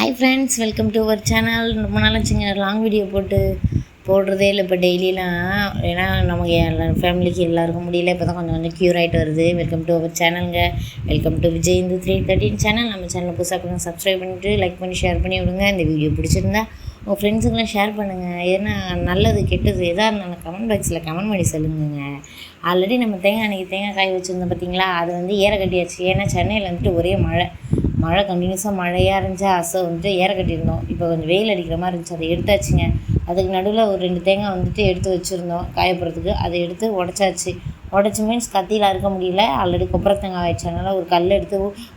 Hi friends, welcome to our channel. ரொம்ப நாளாச்சுங்க long video போடுறதே இல்லை இப்போ டெய்லிலாம். ஏன்னா நமக்கு ஃபேமிலிக்கு எல்லாருக்கும் முடியல. இப்போ தான் கொஞ்சம் க்யூர் ஆகிட்டு வருது. வெல்கம் டு அவர் சேனலுங்க. Welcome to Vijay Indhu 313 channel. நம்ம சேனல் புதுசாக பண்ணுங்க, சப்ஸ்கிரைப் பண்ணிவிட்டு லைக் பண்ணி ஷேர் பண்ணி விடுங்க. இந்த வீடியோ பிடிச்சிருந்தா உங்கள் ஃப்ரெண்ட்ஸுக்கெலாம் ஷேர் பண்ணுங்கள். ஏன்னா நல்லது கெட்டது எதாக இருந்தாலும் கமெண்ட் பாக்ஸில் கமெண்ட் பண்ணி சொல்லுங்க. ஆல்ரெடி நம்ம தேங்காய் காய் வச்சுருந்தோம் பார்த்தீங்களா, அது ஏற கட்டியாச்சு. ஏன்னா சென்னையில் ஒரே மழை கண்டினியூஸாக மழையாக இருந்துச்சு. ஏற கட்டியிருந்தோம். இப்போ கொஞ்சம் வெயில் அடிக்கிற மாதிரி இருந்துச்சு, அதை எடுத்தாச்சுங்க. அதுக்கு நடுவில் ஒரு 2 தேங்காய் எடுத்து வச்சுருந்தோம் காயப்படுறதுக்கு. அதை எடுத்து உடச்சாச்சு. உடச்சி மீன்ஸ் கத்தியில் அறுக்க முடியல, ஆல்ரெடி கொப்பரை தேங்காய் ஆயிடுச்சு. அதனால் ஒரு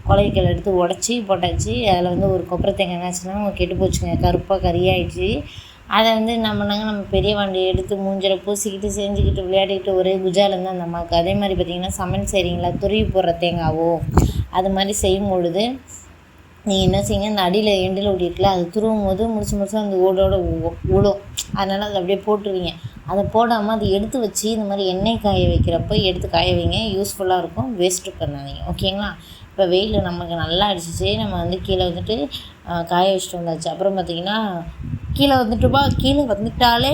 குழவிக்கல் எடுத்து உடச்சி போட்டாச்சு. அதில் ஒரு கொப்பரை தேங்காய் என்னாச்சுன்னா கெட்டு போச்சுங்க, கருப்பாக கறியாயிடுச்சு. அதை நம்ம பெரிய வண்டி எடுத்து மூஞ்சில் பூசிக்கிட்டு செஞ்சுக்கிட்டு விளையாடிக்கிட்டு ஒரே குஜாலேருந்து அந்த அம்மாவுக்கு. அதே மாதிரி பார்த்திங்கன்னா சமையல் செய்கிறீங்களா, துருவி போடுற தேங்காவோ அது மாதிரி செய்யும் பொழுது நீங்கள் என்ன செய்யுங்க, அந்த அடியில் எண்டில் ஓடிட்டுல அது துருவும் போது முடிச்சு அந்த ஓடோட விடும். அதனால் அதை அப்படியே போட்டுருவீங்க. அதை போடாமல் அதை எடுத்து வச்சு இந்த மாதிரி எண்ணெய் காய வைக்கிறப்போ எடுத்து காய வைங்க. யூஸ்ஃபுல்லாக இருக்கும், வேஸ்ட்டு பண்ணாதீங்க. ஓகேங்களா? இப்போ வெயில் நமக்கு நல்லா அடிச்சிச்சு. நம்ம கீழே காய வச்சுட்டு வந்தாச்சு. அப்புறம் பார்த்திங்கன்னா கீழே வந்துட்டாலே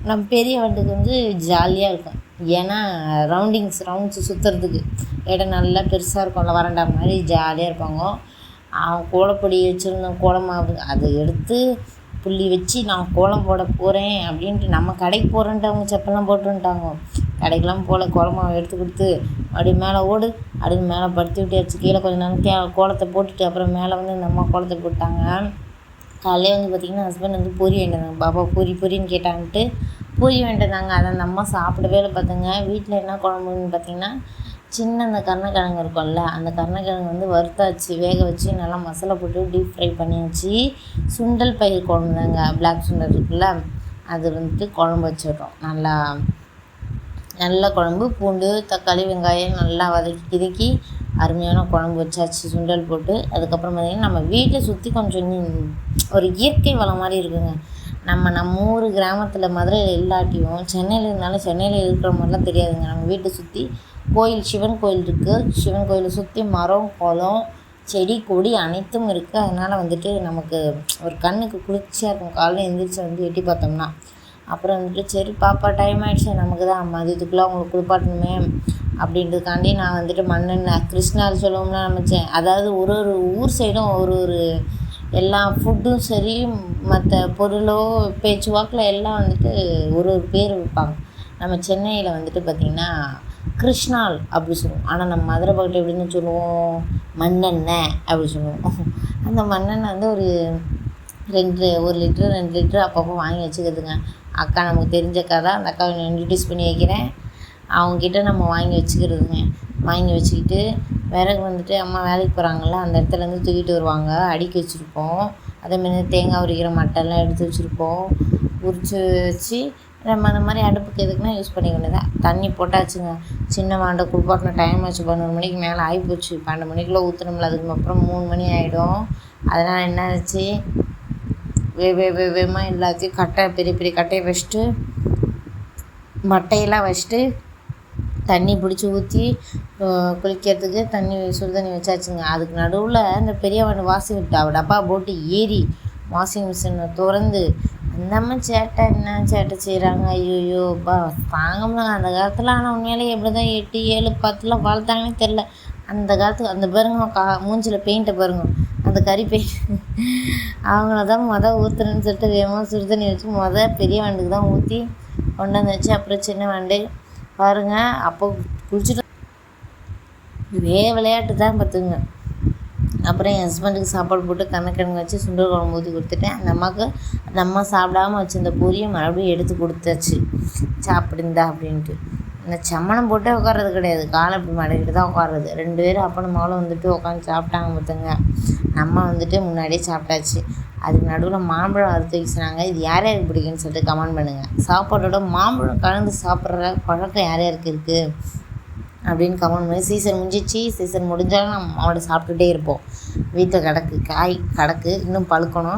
நம்ம பெரிய வண்டிக்கு ஜாலியாக இருக்கும். ஏன்னா ரவுண்ட்ஸ் சுற்றுறதுக்கு இடம் நல்லா பெருசாக இருக்கும்ல, வறண்டா மாதிரி ஜாலியாக இருப்பாங்க. கோலப்பொடி வச்சுருந்தோம், கோலமாவு அதை எடுத்து புள்ளி வச்சு நான் கோலம் போட போகிறேன் அப்படின்ட்டு நம்ம கடைக்கு போகிறேன்ட்டு அவங்க செப்பெல்லாம் போட்டுன்ட்டாங்க. கடைக்கெலாம் போல் கோலமாவை எடுத்து கொடுத்து அப்படியே மேலே ஓடு அப்படின்னு மேலே படுத்தி விட்டாச்சு. கீழே கொஞ்சம் நேரம் கோலத்தை போட்டுட்டு அப்புறம் மேலே இந்த அம்மா கோலத்தை போட்டாங்க. காலையிலே பார்த்திங்கன்னா ஹஸ்பண்ட் பூரி வேண்டியதாங்க. பாப்பா பூரின்னு கேட்டான்ட்டு பூரி வேண்டியதாங்க. அதை அந்த அம்மா சாப்பிடவே இல்லை பார்த்துங்க. வீட்டில் என்ன குழம்புன்னு பார்த்திங்கன்னா அந்த கருணக்கிழங்கு இருக்கும்ல, அந்த கருணக்கிழங்கு வறுத்தாச்சு, வேக வச்சு நல்லா மசாலா போட்டு டீப் ஃப்ரை பண்ணியாச்சு. சுண்டல் பயிர் குழம்பு தாங்க, பிளாக் சுண்டல் இருக்குல்ல, அது குழம்பு வச்சிடுறோம். நல்ல குழம்பு, பூண்டு தக்காளி வெங்காயம் நல்லா வதக்கி அருமையான குழம்பு வச்சாச்சு சுண்டல் போட்டு. அதுக்கப்புறம் பார்த்திங்கன்னா நம்ம வீட்டை சுற்றி கொஞ்சம் ஒரு இயற்கை வளம் மாதிரி இருக்குங்க. நம்ம ஊர் கிராமத்தில் மதுரையில் இல்லாட்டியும் சென்னையில் இருந்தாலும் சென்னையில் இருக்கிற மாதிரிலாம் தெரியாதுங்க. நம்ம வீட்டை சுற்றி சிவன் கோயில் இருக்குது. சிவன் கோயிலை சுற்றி மரம், குளம், செடி, கொடி அனைத்தும் இருக்குது. அதனால் நமக்கு ஒரு கண்ணுக்கு குளிர்ச்சியாக இருக்கும். காலையில் எழுந்திரிச்சு எட்டி பார்த்தோம்னா. அப்புறம் சரி பாப்பா டைம் ஆகிடுச்சு, நமக்கு தான் மதியத்துக்குள்ளே அவங்களுக்கு குளிப்பாட்டணுமே அப்படின்றதுக்காண்டி நான் மண்ணெண்ணெய் கிருஷ்ணாவில் சொல்லுவோம்னா அதாவது ஒரு ஊர் சைடும் ஒரு எல்லா ஃபுட்டும் சரி, மற்ற பொருளோ பேச்சுவாக்கில் எல்லாம் ஒரு பேர் வைப்பாங்க. நம்ம சென்னையில் பார்த்திங்கன்னா கிருஷ்ணால் அப்படி சொல்லுவோம். ஆனால் நம்ம மதுரை பக்கத்தில் எப்படின்னு சொல்லுவோம், மண்ணெண்ணெய் அப்படி சொல்லுவோம். அந்த மண்ணெண்ணெய் ஒரு 1 லிட்டர் 2 லிட்டர் அப்பப்போ வாங்கி வச்சுக்கிறதுங்க. அக்கா நமக்கு தெரிஞ்ச அக்கா தான், அந்த அக்காவை இன்ட்ரடியூஸ் பண்ணி வைக்கிறேன். அவங்கக்கிட்ட நம்ம வாங்கி வச்சுக்கிறதுங்க. வாங்கி வச்சுக்கிட்டு விறகு அம்மா வேலைக்கு போகிறாங்கள, அந்த இடத்துலேருந்து தூக்கிட்டு வருவாங்க, அடுக்கி வச்சுருப்போம். அதேமாரி தேங்காய் உரிக்கிற மட்டெல்லாம் எடுத்து வச்சுருப்போம். உரித்து வச்சு நம்ம அந்த மாதிரி அடுப்புக்கு எதுக்குன்னா யூஸ் பண்ணிக்க வேண்டியதான். தண்ணி போட்டாச்சுங்க. சின்ன வாண்டை குளிப்பாட்டின டைம் ஆச்சு, 11 மணிக்கு மேலே ஆகிப்போச்சு. 12 மணிக்குள்ளே ஊற்றணும்ல, அதுக்கப்புறம் 3 மணி ஆகிடும். அதனால் என்ன ஆச்சு, வேகமாக எல்லாத்தையும் பெரிய பெரிய கட்டையை வச்சுட்டு மட்டையெல்லாம் வச்சுட்டு தண்ணி பிடிச்சி ஊற்றி குளிக்கிறதுக்கு சுடு தண்ணி வச்சாச்சுங்க. அதுக்கு நடுவில் இந்த பெரிய வாண்டு வாஷிங் டப்பா போட்டு ஏறி வாஷிங் மிஷினை திறந்து அந்தம்மா என்ன சேட்டை செய்கிறாங்க. ஐயோப்பா தாங்க முடியாங்க அந்த காலத்தில். ஆனால் உண்மையிலேயே எப்படி தான் 8, 7, 10 வளர்த்தாங்கன்னே தெரில. அந்த காலத்துக்கு அந்த பாருங்க மூஞ்சில் பெயிண்ட்டை பாருங்க, அந்த கறி பெயிண்ட். அவங்கள தான் ஊற்றுறேன்னு சொல்லிட்டு வேகமாக சுடு தண்ணி வச்சு பெரிய வாண்டுக்கு தான் ஊற்றி கொண்டாந்து வச்சு அப்புறம் சின்ன வாண்டு பாருங்கள். அப்போ குளிச்சுட்டு விளையாட்டு தான் பார்த்துங்க. அப்புறம் என் ஹஸ்பண்டுக்கு சாப்பாடு போட்டு கருணக்கிழங்கு வச்சு சுண்டல் குழம்பு ஊற்றி கொடுத்துட்டேன். அந்த அம்மா சாப்பிடாமல் வச்சுருந்த பொரியை மறுபடியும் எடுத்து கொடுத்தாச்சு, சாப்பிடுந்தா அப்படின்ட்டு. இந்த சம்மணம் போட்டே உட்கார்றது கிடையாது, காலை இப்படி மடக்கிட்டு தான் உட்கார்றது. 2 பேரும் அப்பனும் மகளும் உட்காந்து சாப்பிட்டாங்க பார்த்துங்க. நம்ம முன்னாடியே சாப்பிட்டாச்சு. அதுக்கு நடுவில் மாம்பழம் அறுத்து வைக்கிறாங்க. இது யார் யாருக்கு பிடிக்குன்னு சொல்லிட்டு கமெண்ட் பண்ணுங்கள். சாப்பாட்டோட மாம்பழம் கலந்து சாப்பிட்ற பழக்கம் யார் யாருக்கு இருக்குது அப்படின்னு கமெண்ட் பண்ணி. சீசன் முடிஞ்சிச்சு, சீசன் முடிஞ்சாலும் நம்ம அவனை சாப்பிட்டுட்டே இருப்போம். வீட்டில் காய் கிடக்கு, இன்னும் பழுக்கம்.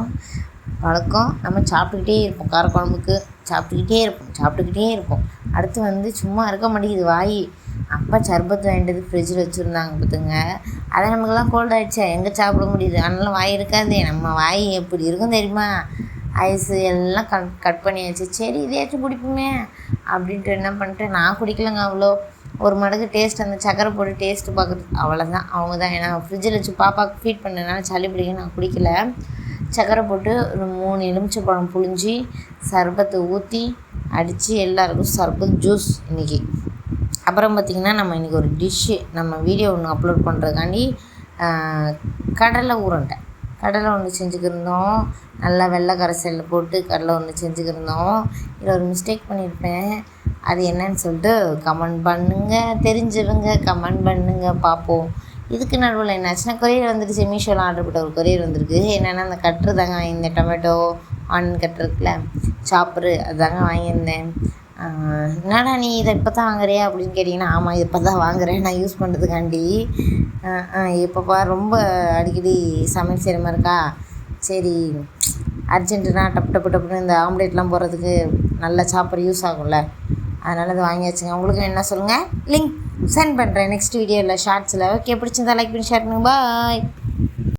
நம்ம சாப்பிட்டுக்கிட்டே இருப்போம். காரக்குழம்புக்கு சாப்பிட்டுக்கிட்டே இருப்போம். அடுத்து சும்மா இருக்க மாட்டேங்குது வாய். அப்பா சர்பத்து வாங்கிட்டு ஃப்ரிட்ஜில் வச்சுருந்தாங்க பார்த்துங்க. அதை நமக்கெல்லாம் கோல்ட் ஆகிடுச்சா எங்கே சாப்பிட முடியுது, அதனால வாய் இருக்காது. நம்ம வாய் எப்படி இருக்கும் தெரியுமா, ஐஸு எல்லாம் கட் பண்ணியாச்சு. சரி இதையாச்சும் குடிப்போமே அப்படின்ட்டு என்ன பண்ணிட்டேன், நான் குடிக்கலைங்க. அவ்வளோ ஒரு மடங்கு டேஸ்ட் அந்த சக்கரை போட்டு டேஸ்ட்டு பார்க்குறது அவ்வளோதான். அவங்க தான் ஏன்னா ஃப்ரிட்ஜில் வச்சு பாப்பாவுக்கு ஃபீட் பண்ணதுனால சளி பிடிக்கும், நான் குடிக்கல. சக்கரை போட்டு ஒரு 3 எலுமிச்சைப்பழம் புழிஞ்சி சர்பத்தை ஊற்றி அடித்து எல்லாருக்கும் சர்பத் ஜூஸ் இன்றைக்கி. அப்புறம் பார்த்திங்கன்னா நம்ம இன்றைக்கி ஒரு டிஷ்ஷு நம்ம வீடியோ ஒன்று அப்லோட் பண்ணுறதுக்காண்டி கடலை ஒன்று செஞ்சுக்கிருந்தோம். நல்லா வெள்ளை கரைசலில் போட்டு கடலை ஒன்று செஞ்சுக்கிருந்தோம். இதில் ஒரு மிஸ்டேக் பண்ணியிருப்பேன், அது என்னன்னு சொல்லிட்டு கமெண்ட் பண்ணுங்கள், தெரிஞ்சவங்க கமெண்ட் பண்ணுங்கள் பார்ப்போம். இதுக்கு நடுவில் என்னாச்சுன்னா கொரியர் வந்துடுச்சு. மீஷோவில் ஆர்டர் போட்ட ஒரு கொரியர் வந்திருக்கு. என்னென்னா அந்த கட்ரு தாங்க இந்த டொமேட்டோ ஆனியன் கட்டுருக்குல சாப்பரு அதுதாங்க வாங்கியிருந்தேன். என்னடா நீ இதை இப்போ தான் வாங்குறியா அப்படின்னு கேட்டிங்கன்னா, ஆமாம் இது இப்போ தான் வாங்குகிறேன் நான் யூஸ் பண்ணுறதுக்காண்டி. இப்போப்பா ரொம்ப அடிக்கடி சமையல் செய்கிற மாதிரி இருக்கா, சரி அர்ஜென்ட்டுனா டப்புன்னு இந்த ஆம்லேட்லாம் போடுறதுக்கு நல்ல சாப்பர் யூஸ் ஆகும்ல, அதனால் அதை வாங்கியாச்சுங்க. உங்களுக்கு என்ன சொல்லுங்கள், லிங்க் சென்ட் பண்ணுறேன் நெக்ஸ்ட் வீடியோவில் ஷார்ட்ஸில். ஓகே, பிடிச்சிருந்தா லைக் பண்ணி ஷேர் பண்ணுங்கள். பாய்.